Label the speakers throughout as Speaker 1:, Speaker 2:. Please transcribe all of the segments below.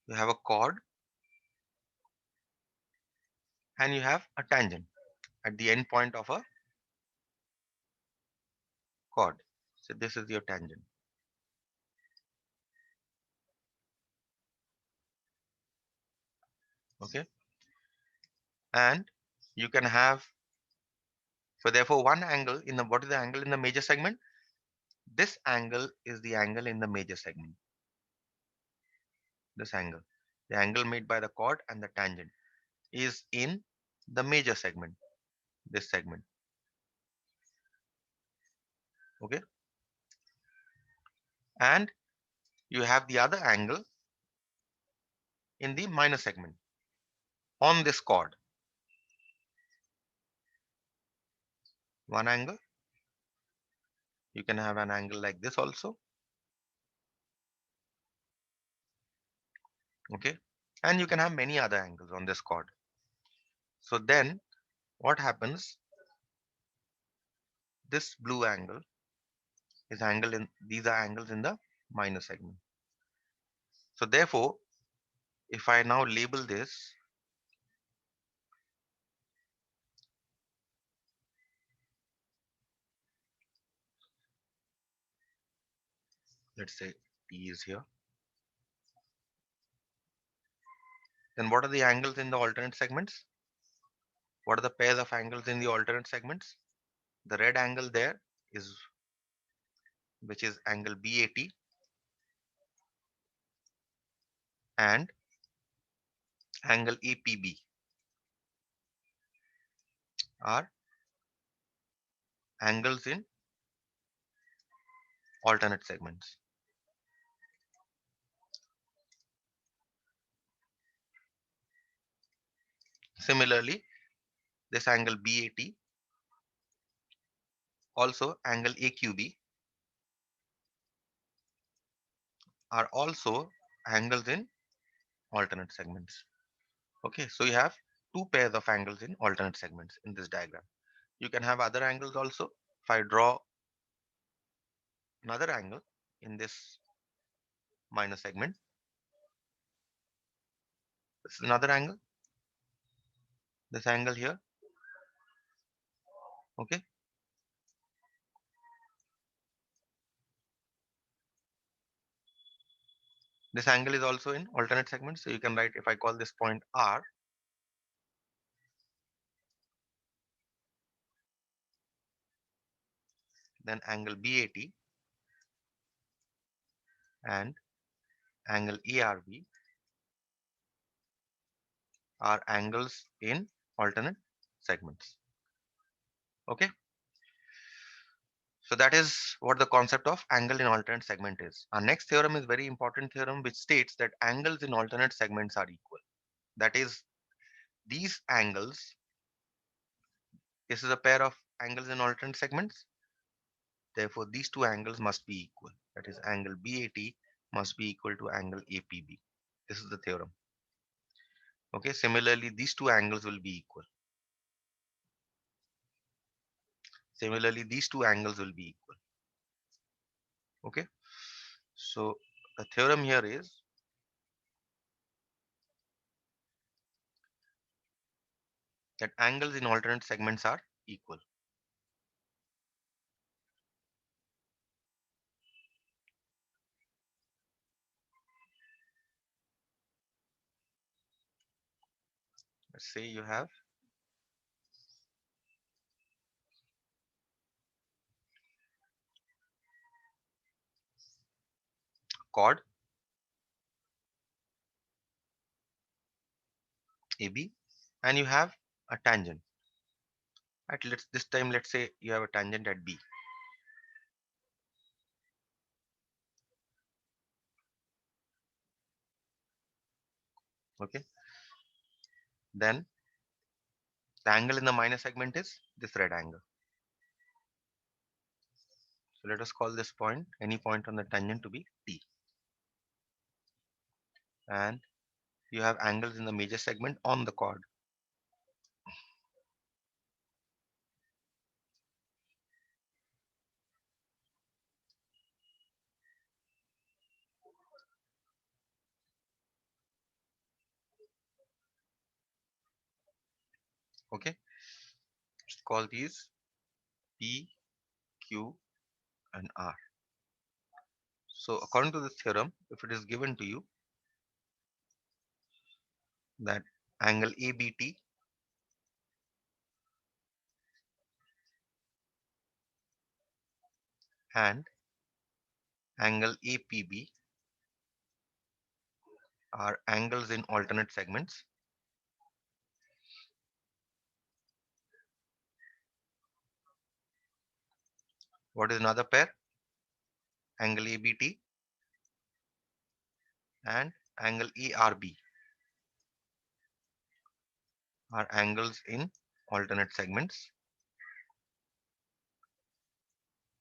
Speaker 1: You have a chord and you have a tangent at the end point of a chord. So this is your tangent. Okay. And you can have, so therefore one angle in the, what is the angle in the major segment? This angle is the angle in the major segment. This angle, the angle made by the chord and the tangent, is in the major segment, this segment. Okay. And you have the other angle in the minor segment on this chord. One angle. You can have an angle like this also. Okay. And you can have many other angles on this chord. So then what happens? This blue angle is angle in, these are angles in the minor segment. So therefore, if I now label this, let's say T is here, then what are the angles in the alternate segments? What are the pairs of angles in the alternate segments? The red angle there is, which is angle BAT, and angle APB are angles in alternate segments. Similarly, this angle BAT, also angle AQB, are also angles in alternate segments. Okay, so you have two pairs of angles in alternate segments in this diagram. You can have other angles also. If I draw another angle in this minor segment, this is another angle, this angle here. Okay, this angle is also in alternate segments. So you can write, if I call this point R, then angle BAT and angle ARB are angles in alternate segments. Okay, so that is what the concept of angle in alternate segment is. Our next theorem is very important theorem, which states that angles in alternate segments are equal. That is, these angles, this is a pair of angles in alternate segments. Therefore, these two angles must be equal. That is, angle BAT must be equal to angle APB. This is the theorem. Okay, similarly, these two angles will be equal. Similarly, these two angles will be equal. Okay, so the theorem here is that angles in alternate segments are equal. Let's say you have chord AB and you have a tangent. At this time, let's say you have a tangent at B. Okay, then the angle in the minor segment is this red angle. So let us call this point, any point on the tangent, to be T. And you have angles in the major segment on the chord. Okay, just call these P, Q, and R. So according to this theorem, if it is given to you that angle ABT and angle APB are angles in alternate segments, what is another pair? Angle ABT and angle ARB are angles in alternate segments.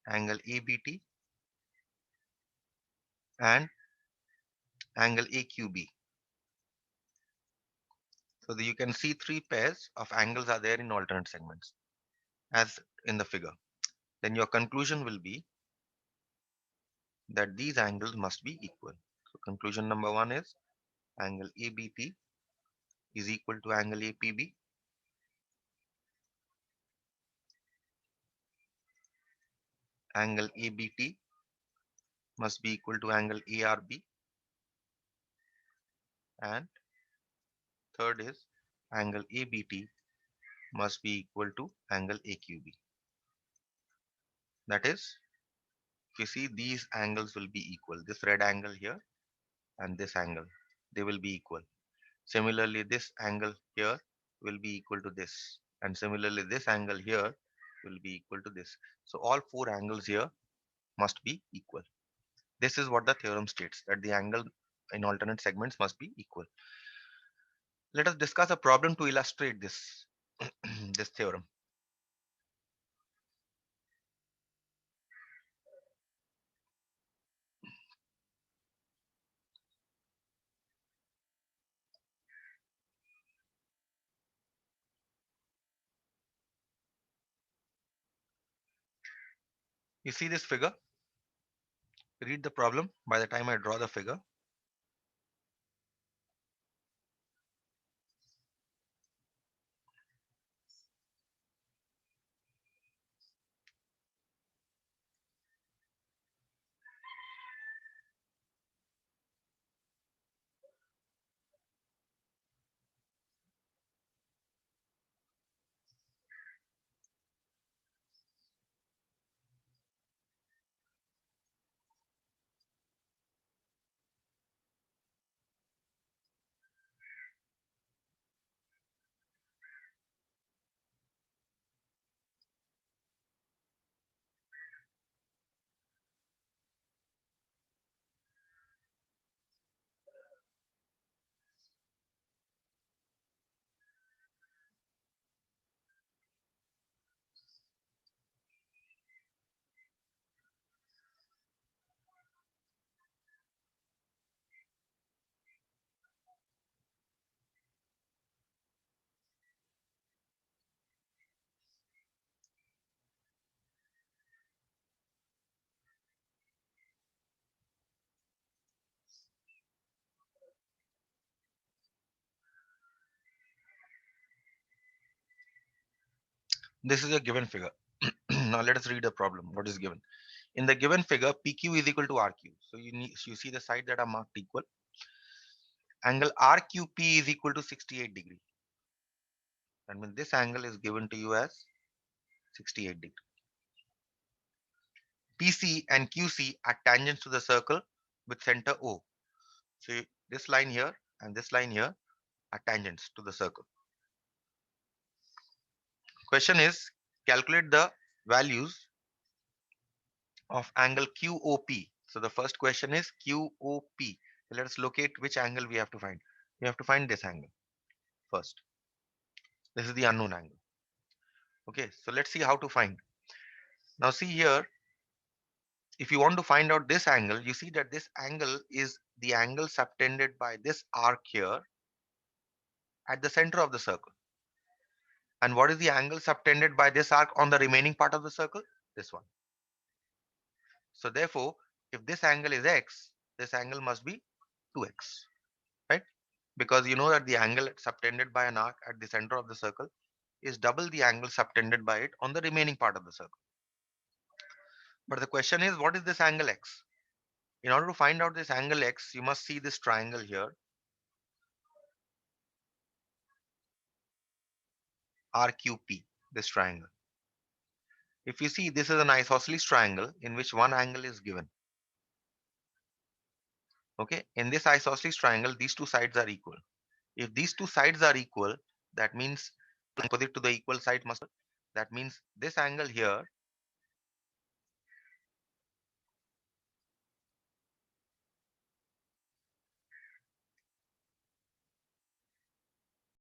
Speaker 1: Angle ABT and angle AQB. So that you can see three pairs of angles are there in alternate segments as in the figure. Then your conclusion will be that these angles must be equal. So conclusion number one is angle ABT is equal to angle APB. Angle ABT must be equal to angle ARB. And third is angle ABT must be equal to angle AQB. That is, if you see, these angles will be equal. This red angle here and this angle, they will be equal. Similarly, this angle here will be equal to this. And similarly, this angle here will be equal to this. So all four angles here must be equal. This is what the theorem states, that the angle in alternate segments must be equal. Let us discuss a problem to illustrate this, this theorem. You see this figure? Read the problem by the time I draw the figure. This is a given figure. Now let us read the problem. What is given? In the given figure, PQ is equal to RQ. So you see the sides that are marked equal. Angle RQP is equal to 68 degree. That means this angle is given to you as 68 degree. PC and QC are tangents to the circle with center O. So this line here and this line here are tangents to the circle. Question is, calculate the values of angle QOP. So the first question is QOP. So let us locate which angle we have to find. We have to find this angle first. This is the unknown angle. Okay, so let's see how to find. Now see here, if you want to find out this angle, you see that this angle is the angle subtended by this arc here at the center of the circle. And what is the angle subtended by this arc on the remaining part of the circle? This one. So therefore, if this angle is x, this angle must be 2x, right? Because you know that the angle subtended by an arc at the center of the circle is double the angle subtended by it on the remaining part of the circle. But the question is, what is this angle x? In order to find out this angle x, you must see this triangle here, RQP, this triangle. If you see, this is an isosceles triangle in which one angle is given. Okay, in this isosceles triangle, these two sides are equal. If these two sides are equal, that means opposite to the equal side must. That means this angle here